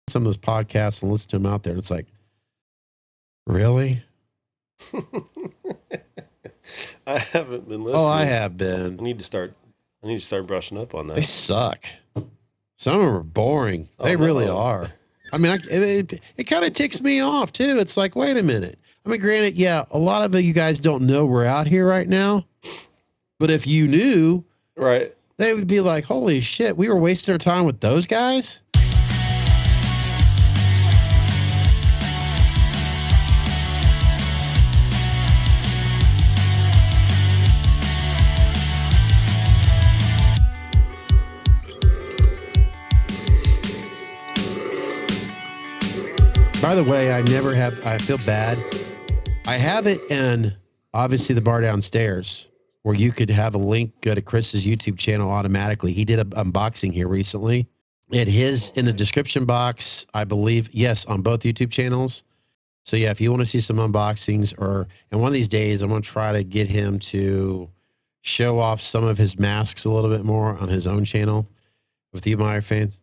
some of those podcasts and listen to them out there. And it's like, really? I haven't been listening. Oh, I have been. I need to start brushing up on that. They suck. Some of them are boring. They really are. I mean, it kind of ticks me off too. It's like, wait a minute. I mean, granted, yeah, a lot of you guys don't know we're out here right now, but if you knew, right, they would be like, holy shit, we were wasting our time with those guys. By the way, I feel bad. I have it in, obviously, the bar downstairs where you could have a link go to Chris's YouTube channel automatically. He did an unboxing here recently. In the description box, I believe, yes, on both YouTube channels. So, yeah, if you want to see some unboxings and one of these days, I'm going to try to get him to show off some of his masks a little bit more on his own channel with you, Meyer fans.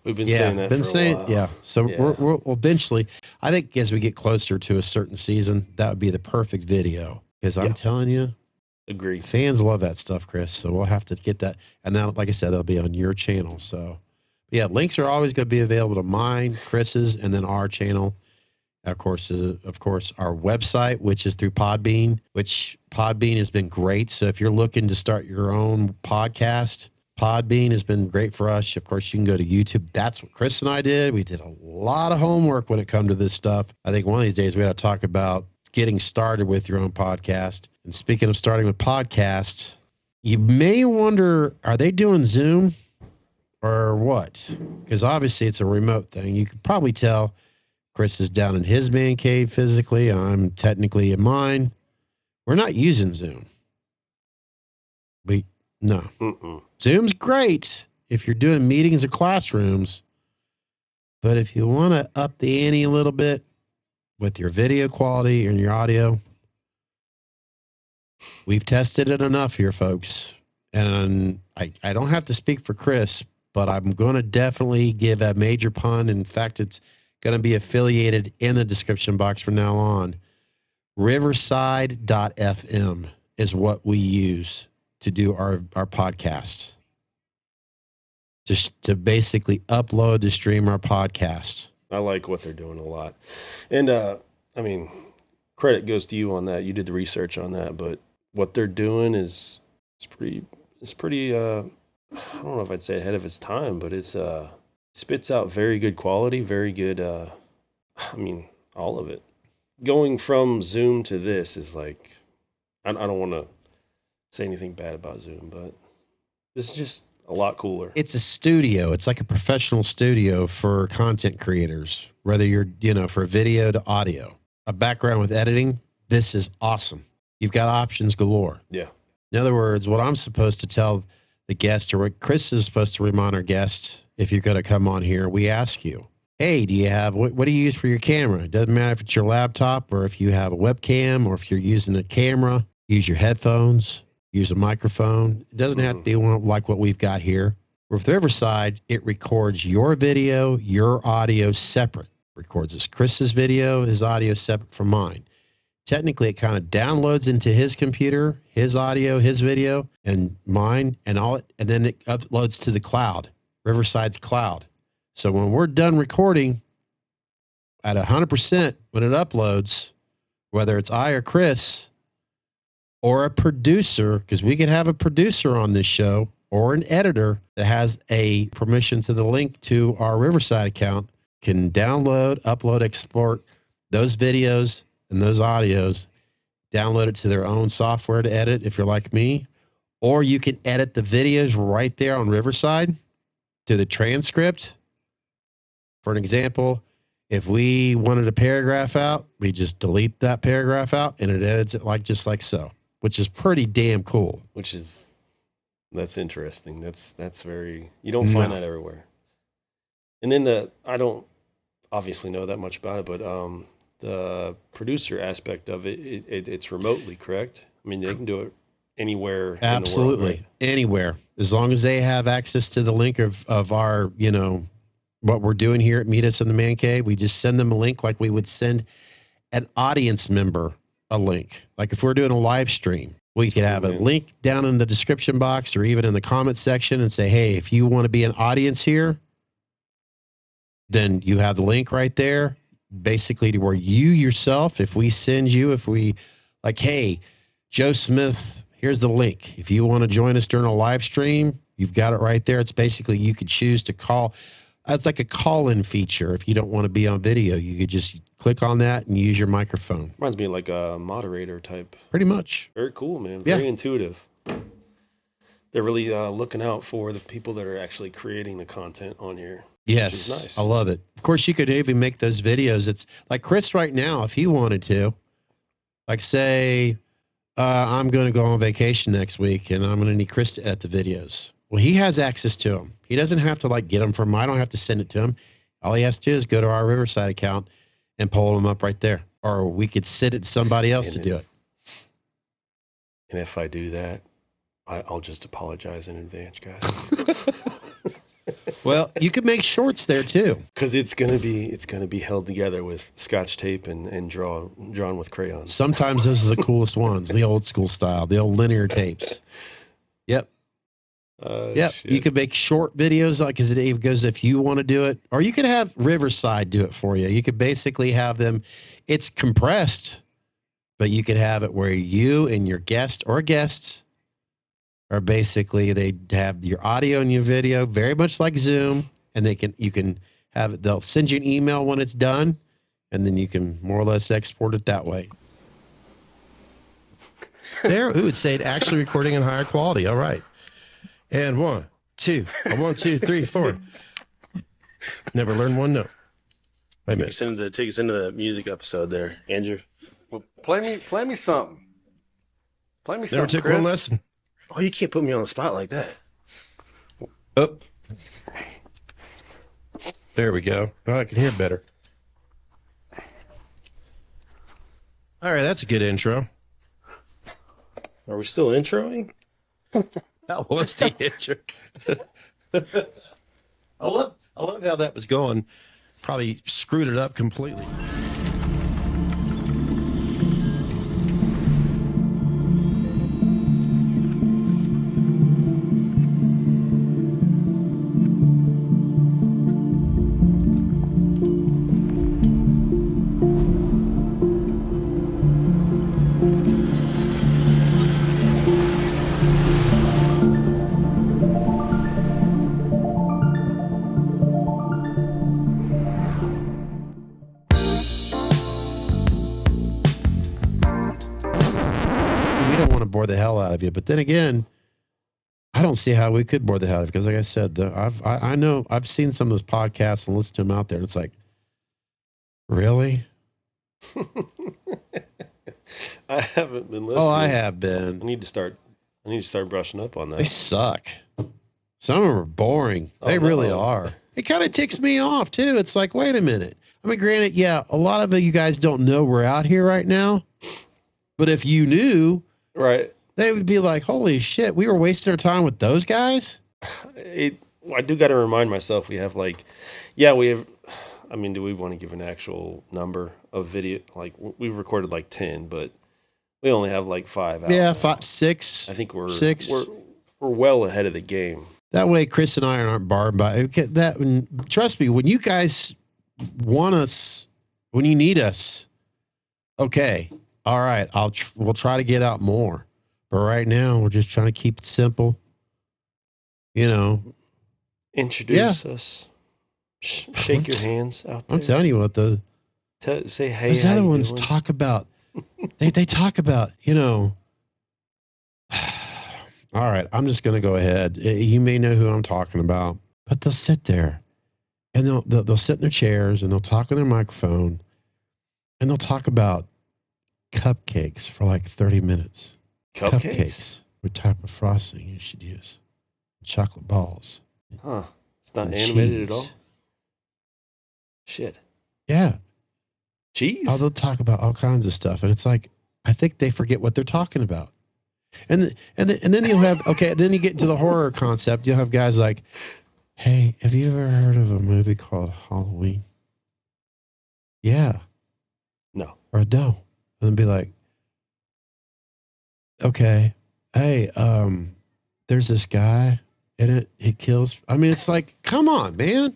We've been saying that for a while. Yeah. So we'll eventually, I think as we get closer to a certain season, that would be the perfect video. Because I'm telling you, agree. Fans love that stuff, Chris. So we'll have to get that. And then, like I said, it'll be on your channel. So, yeah, links are always going to be available to mine, Chris's, and then our channel. Of course, our website, which is through Podbean, which Podbean has been great. So if you're looking to start your own podcast, Podbean has been great for us. Of course, you can go to YouTube. That's what Chris and I did. We did a lot of homework when it comes to this stuff. I think one of these days we got to talk about getting started with your own podcast. And speaking of starting with podcasts, you may wonder, are they doing Zoom or what? Because obviously it's a remote thing. You could probably tell Chris is down in his man cave physically. I'm technically in mine. We're not using Zoom. No. Mm-mm. Zoom's great if you're doing meetings or classrooms, but if you want to up the ante a little bit with your video quality and your audio, we've tested it enough here, folks. And I don't have to speak for Chris, but I'm going to definitely give a major pun. In fact, it's going to be affiliated in the description box from now on. Riverside.fm is what we use to do our podcast, just to basically upload to stream our podcast. I like what they're doing a lot. And, I mean, credit goes to you on that. You did the research on that, but what they're doing is pretty, I don't know if I'd say ahead of its time, but it's, spits out very good quality, very good, I mean, all of it. Going from Zoom to this is like, I don't want to say anything bad about Zoom, but this is just a lot cooler. It's a studio. It's like a professional studio for content creators, whether you're, for video to audio. A background with editing, this is awesome. You've got options galore. Yeah. In other words, what I'm supposed to tell the guest, or what Chris is supposed to remind our guest, if you're going to come on here, we ask you, hey, do you have, what do you use for your camera? It doesn't matter if it's your laptop or if you have a webcam or if you're using a camera, use your headphones. Use a microphone. It doesn't have to be one like what we've got here. With Riverside, it records your video, your audio separate. Records this Chris's video, his audio separate from mine. Technically, it kind of downloads into his computer, his audio, his video, and mine, and then it uploads to the cloud, Riverside's cloud. So when we're done recording at 100%, when it uploads, whether it's I or Chris, or a producer, because we could have a producer on this show, or an editor that has a permission to the link to our Riverside account, can download, upload, export those videos and those audios, download it to their own software to edit if you're like me, or you can edit the videos right there on Riverside to the transcript. For an example, if we wanted a paragraph out, we just delete that paragraph out and it edits it just like so. Which is pretty damn cool. That's interesting. That's very, you don't find that everywhere. And then I don't obviously know that much about it, but the producer aspect of it's remotely, correct? I mean, they can do it anywhere. Absolutely. In the world, right? Anywhere. As long as they have access to the link of our, what we're doing here at Meet Us in the Man Cave. We just send them a link like we would send an audience member a link. Like if we're doing a live stream, we could have a link down in the description box or even in the comment section and say, hey, if you want to be an audience here, then you have the link right there, basically to where you yourself, if we like, hey, Joe Smith, here's the link. If you want to join us during a live stream, you've got it right there. It's basically you could choose to call. It's like a call-in feature. If you don't want to be on video, you could just click on that and use your microphone. Reminds me of like a moderator type. Pretty much. Very cool, man. Very intuitive. They're really looking out for the people that are actually creating the content on here. Yes, nice. I love it. Of course, you could even make those videos. It's like Chris right now, if he wanted to, like say, I'm going to go on vacation next week and I'm going to need Chris to edit the videos. Well, he has access to them. He doesn't have to like get them from, I don't have to send it to him. All he has to do is go to our Riverside account and pull them up right there. Or we could sit it somebody else to do it. And if I do that, I'll just apologize in advance, guys. Well, you could make shorts there too, because it's gonna be held together with Scotch tape and drawn with crayons. Sometimes those are the coolest ones, the old school style, the old linear tapes. Yep. Yep. Shit. You could make short videos like as it goes if you want to do it, or you could have Riverside do it for you. You could basically have them. It's compressed, but you could have it where you and your guest or guests are basically, they have your audio and your video very much like Zoom, and you can have it. They'll send you an email when it's done, and then you can more or less export it that way. There, ooh, it's saying actually recording in higher quality. All right, and 1, 2, 1, 2, 3, 4. Never learned one note. Wait a minute. Take us into the music episode there, Andrew. Well, play me something. Play me something. Never took Chris. one lesson. Oh, you can't put me on the spot like that. Oh. There we go. Oh, I can hear better. All right, that's a good intro. Are we still introing? What's the intro? I love how that was going. Probably screwed it up completely. The hell out of you, but then again, I don't see how we could bore the hell out of you, because like I said, I know I've seen some of those podcasts and listened to them out there, and it's like, really? I haven't been listening. Oh, I have been. I need to start brushing up on that. They suck. Some of them are boring. They really are. It kind of ticks me off too. It's like, wait a minute. I mean, granted, yeah, a lot of you guys don't know we're out here right now, but if you knew, right, they would be like, holy shit, we were wasting our time with those guys? I do got to remind myself we have we have, I mean, do we want to give an actual number of video? Like, we've recorded like 10, but we only have like 5 out. Yeah, 5, 6. I think we're 6. We're well ahead of the game. That way Chris and I aren't barred by that. Trust me, when you guys want us, when you need us, okay, all right, we'll try to get out more. But right now, we're just trying to keep it simple. You know. Introduce us. Shake your hands out there. I'm telling you what, say hey. Those other ones talk about. they talk about, you know. All right, I'm just going to go ahead. You may know who I'm talking about, but they'll sit there, and they'll sit in their chairs, and they'll talk on their microphone, and they'll talk about cupcakes for like 30 minutes. Cupcakes? What type of frosting you should use? Chocolate balls. Huh. It's not animated at all? Shit. Yeah. Cheese? They'll talk about all kinds of stuff. And it's like, I think they forget what they're talking about. And then you'll have, okay, then you get into the horror concept. You'll have guys like, Hey, have you ever heard of a movie called Halloween? Yeah. No. Or no. And then be like, okay, hey, there's this guy in it. He kills. I mean, it's like, come on, man.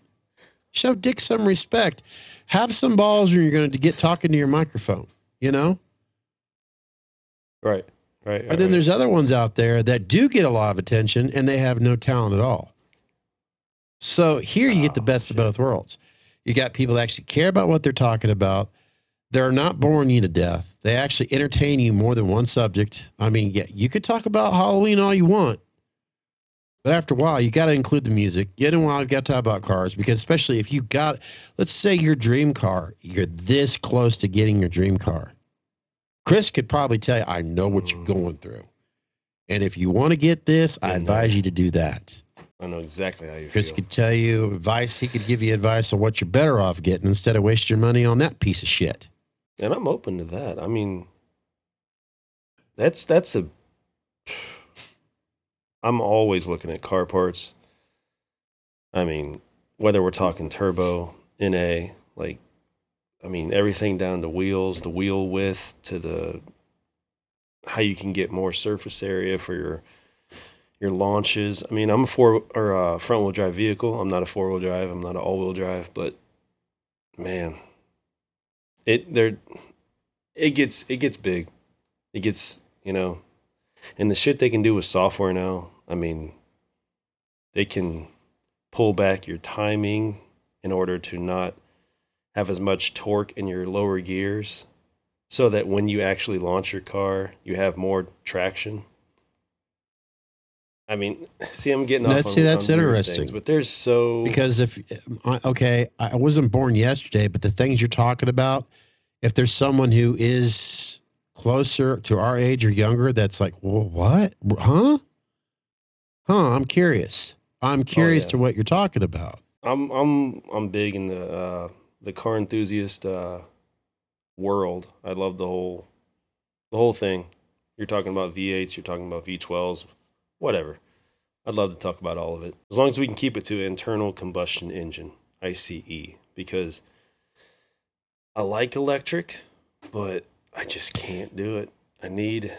Show Dick some respect. Have some balls when you're going to get talking to your microphone, you know? Right. And then there's other ones out there that do get a lot of attention and they have no talent at all. So here you get the best of both worlds. You got people that actually care about what they're talking about. They're not boring you to death. They actually entertain you more than one subject. I mean, yeah, you could talk about Halloween all you want, but after a while, you got to include the music. Yet in a while, you got to talk about cars because especially if you got, let's say your dream car, you're this close to getting your dream car. Chris could probably tell you, I know what you're going through. And if you want to get this, I advise you to do that. I know exactly how you Chris feel. could tell you advice. He could give you advice on what you're better off getting instead of wasting your money on that piece of shit. And I'm open to that. I mean, I'm always looking at car parts. I mean, whether we're talking turbo, NA, like, I mean, everything down to wheels, the wheel width to how you can get more surface area for your launches. I mean, I'm a front wheel drive vehicle. I'm not a 4-wheel drive. I'm not an all-wheel drive, but man, it gets big. It gets, and the shit they can do with software now. I mean, they can pull back your timing in order to not have as much torque in your lower gears so that when you actually launch your car, you have more traction. I mean, see, I'm getting off on that's interesting. Things, but there's so... Because I wasn't born yesterday, but the things you're talking about, if there's someone who is closer to our age or younger, that's like, well, what? Huh? I'm curious. I'm curious to what you're talking about. I'm big in the car enthusiast world. I love the whole thing. You're talking about V8s, you're talking about V12s, whatever. I'd love to talk about all of it. As long as we can keep it to internal combustion engine, ICE, because I like electric, but I just can't do it. I need a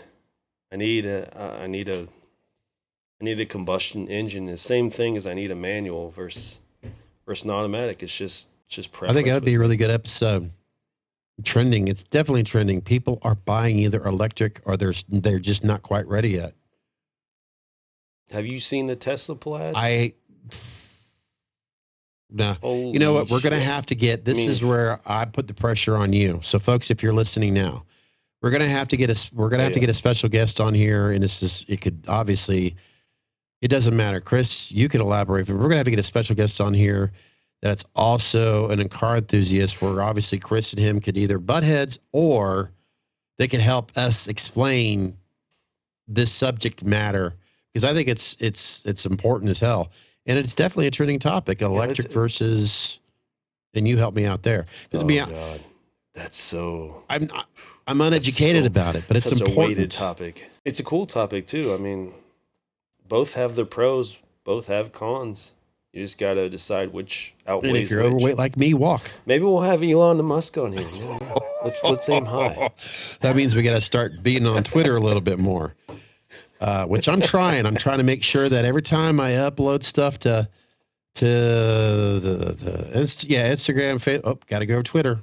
combustion engine. The same thing as I need a manual versus an automatic. It's just preference. I think that'd be a really good episode. Trending. It's definitely trending. People are buying either electric or they're just not quite ready yet. Have you seen the Tesla Plaid? No. You know what? We're going to have to get, this is where I put the pressure on you. So folks, if you're listening now, we're going to have to get a special guest on here. And it could obviously, it doesn't matter. Chris, you can elaborate, but we're going to have to get a special guest on here that's also an car enthusiast where obviously Chris and him could either butt heads or they could help us explain this subject matter. Because I think it's important as hell. And it's definitely a trending topic, electric versus, and you help me out there. God. That's so... I'm uneducated about it, but it's important. It's a weighted topic. It's a cool topic, too. I mean, both have their pros, both have cons. You just got to decide which outweighs which. And if you're overweight like me, walk. Maybe we'll have Elon Musk on here. Yeah. Let's aim high. That means we got to start being on Twitter a little bit more. Which I'm trying. I'm trying to make sure that every time I upload stuff to Instagram, Facebook, got to go to Twitter.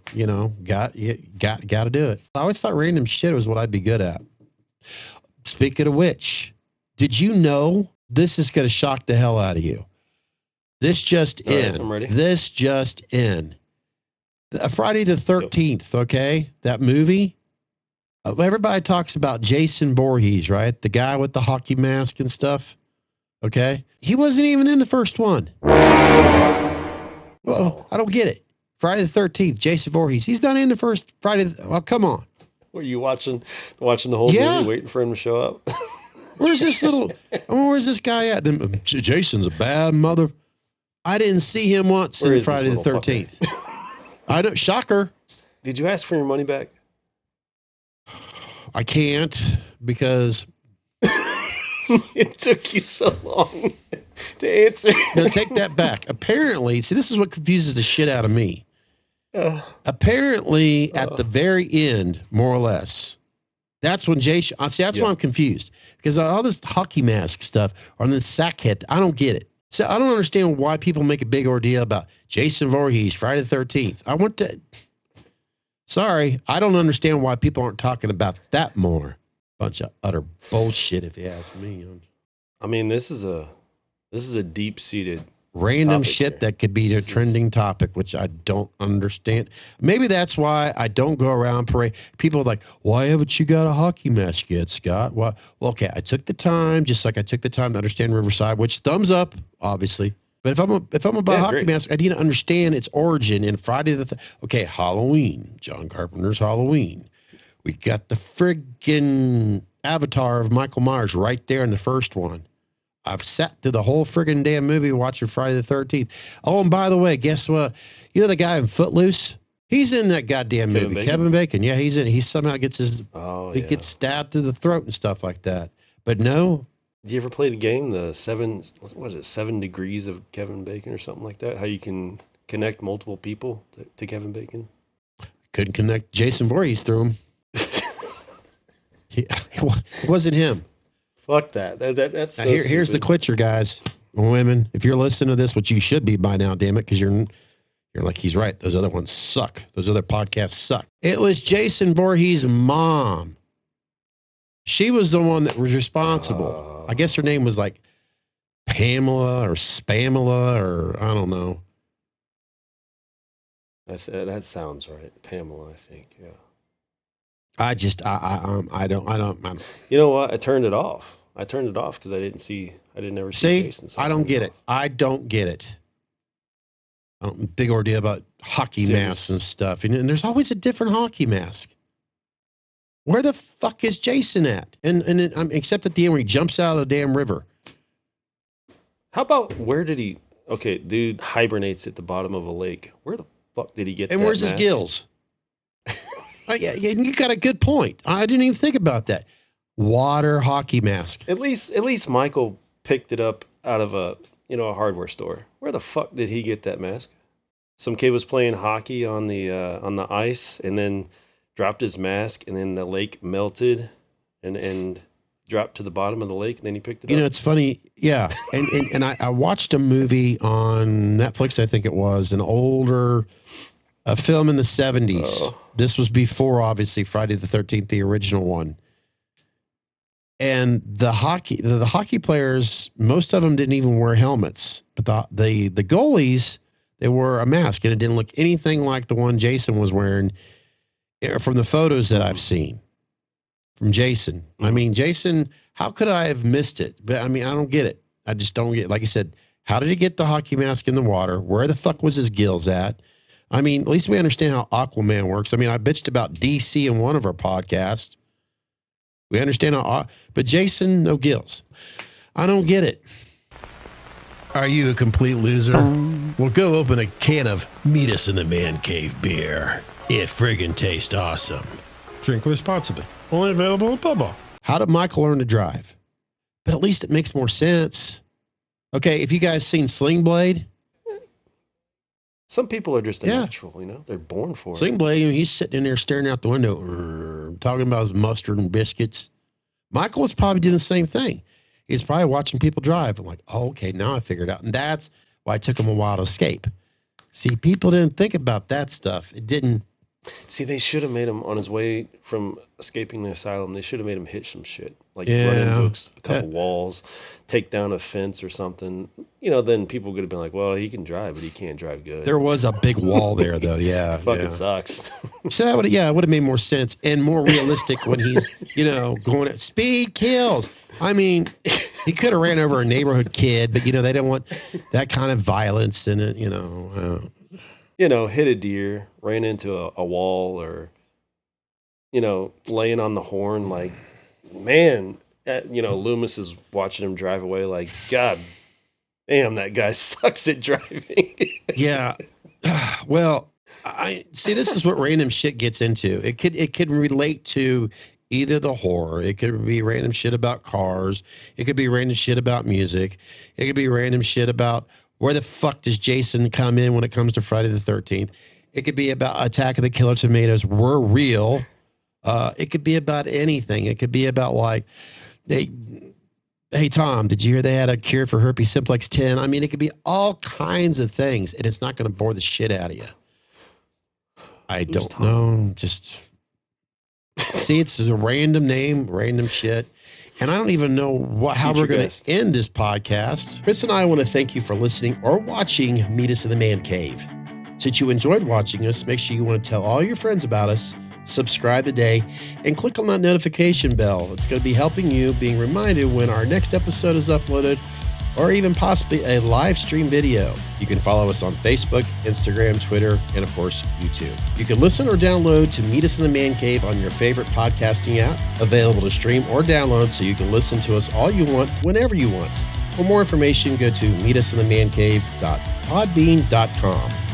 Got to do it. I always thought random shit was what I'd be good at. Speaking of which, did you know this is going to shock the hell out of you? This just in. Right, I'm ready. This just in. Friday the 13th. Okay, that movie. Everybody talks about Jason Voorhees, right? The guy with the hockey mask and stuff. Okay. He wasn't even in the first one. Well, I don't get it. Friday the 13th, Jason Voorhees. He's not in the first Friday. Well, come on. Were you watching the whole movie, waiting for him to show up? Where's this guy at? Jason's a bad mother. I didn't see him once in Friday the 13th. I don't. Shocker. Did you ask for your money back? I can't because It took you so long to answer. No, take that back. Apparently, see, this is what confuses the shit out of me. Apparently, at the very end, more or less, that's when Jason. See, that's why I'm confused, because all this hockey mask stuff on this sack head, I don't get it. So I don't understand why people make a big ordeal about Jason Voorhees, Friday the 13th. Sorry, I don't understand why people aren't talking about that more. Bunch of utter bullshit, if you ask me. I mean, this is a deep-seated random shit here. That could be a trending topic, which I don't understand. Maybe that's why I don't go around parade. People are like, why haven't you got a hockey mask yet, Scott? Well, okay, I took the time, just like I took the time to understand Riverside, which thumbs up, obviously. But if I'm about a hockey mask, I need to understand its origin in Friday the okay, Halloween, John Carpenter's Halloween. We got the friggin' avatar of Michael Myers right there in the first one. I've sat through the whole friggin' damn movie watching Friday the 13th. Oh, and by the way, guess what? You know the guy in Footloose? He's in that goddamn movie. Kevin Bacon. Yeah, he's in it. He somehow gets he gets stabbed through the throat and stuff like that. But no. Did you ever play the game, the 7 degrees of Kevin Bacon or something like that? How you can connect multiple people to Kevin Bacon? Couldn't connect Jason Voorhees through him. It wasn't him. Fuck that. That's so here's the Klitcher, guys, women. If you're listening to this, which you should be by now, damn it, because you're like, he's right. Those other ones suck. Those other podcasts suck. It was Jason Voorhees' mom. She was the one that was responsible. I guess her name was like Pamela or Spamela or I don't know. That sounds right. Pamela, I think. Yeah. I don't. You know what? I turned it off because I didn't ever see Jason. I don't get it. I don't get it. Big ordeal about hockey masks and stuff. And there's always a different hockey mask. Where the fuck is Jason at? And except at the end where he jumps out of the damn river. How about dude hibernates at the bottom of a lake. Where the fuck did he get that And where's mask? his gills? Yeah, you got a good point. I didn't even think about that. Water hockey mask. At least Michael picked it up out of a hardware store. Where the fuck did he get that mask? Some kid was playing hockey on the ice and then dropped his mask, and then the lake melted and dropped to the bottom of the lake, and then he picked it up. It's funny. Yeah. And I watched a movie on Netflix, I think it was, a film in the 70s. Oh. This was before, obviously, Friday the 13th, the original one. And the hockey players, most of them didn't even wear helmets. But the goalies, they wore a mask, and it didn't look anything like the one Jason was wearing from the photos that I've seen from Jason. Mm-hmm. I mean, Jason, how could I have missed it? But I mean, I don't get it. I just don't get it. Like I said, how did he get the hockey mask in the water? Where the fuck was his gills at? I mean, at least we understand how Aquaman works. I mean, I bitched about DC in one of our podcasts. We understand but Jason, no gills. I don't get it. Are you a complete loser? Well, go open a can of Meet Us in the Man Cave beer. It friggin' tastes awesome. Drink responsibly. Only available at Bubba. How did Michael learn to drive? But at least it makes more sense. Okay, if you guys seen Sling Blade? Some people are just a natural, they're born for Sling Blade, he's sitting in there staring out the window, talking about his mustard and biscuits. Michael was probably doing the same thing. He's probably watching people drive. I'm like, oh, okay, now I figured it out. And that's why it took him a while to escape. See, people didn't think about that stuff. It didn't. See, they should have made him on his way from escaping the asylum. They should have made him hit some shit, like run in books, a couple walls, take down a fence or something. Then people could have been like, "Well, he can drive, but he can't drive good." There was a big wall there, though. Yeah, fucking sucks. So that it would have made more sense and more realistic when he's, going at speed kills. I mean, he could have ran over a neighborhood kid, but they don't want that kind of violence in it. Hit a deer, ran into a wall, or, laying on the horn like, man, Loomis is watching him drive away like, God damn, that guy sucks at driving. Yeah. Well, I see, this is what random shit gets into. It could relate to either the horror, it could be random shit about cars, it could be random shit about music, it could be random shit about where the fuck does Jason come in when it comes to Friday the 13th. It could be about Attack of the Killer Tomatoes were real. It could be about anything. It could be about like, hey, Tom, did you hear they had a cure for herpes simplex 10? I mean, it could be all kinds of things, and it's not going to bore the shit out of you. I don't know. Just see, it's a random name, random shit. And I don't even know how we're going to end this podcast. Chris and I want to thank you for listening or watching Meet Us in the Man Cave. Since you enjoyed watching us, make sure you want to tell all your friends about us, subscribe today, and click on that notification bell. It's going to be helping you being reminded when our next episode is uploaded, or even possibly a live stream video. You can follow us on Facebook, Instagram, Twitter, and of course, YouTube. You can listen or download to Meet Us in the Man Cave on your favorite podcasting app, available to stream or download so you can listen to us all you want, whenever you want. For more information, go to meetusinthemancave.podbean.com.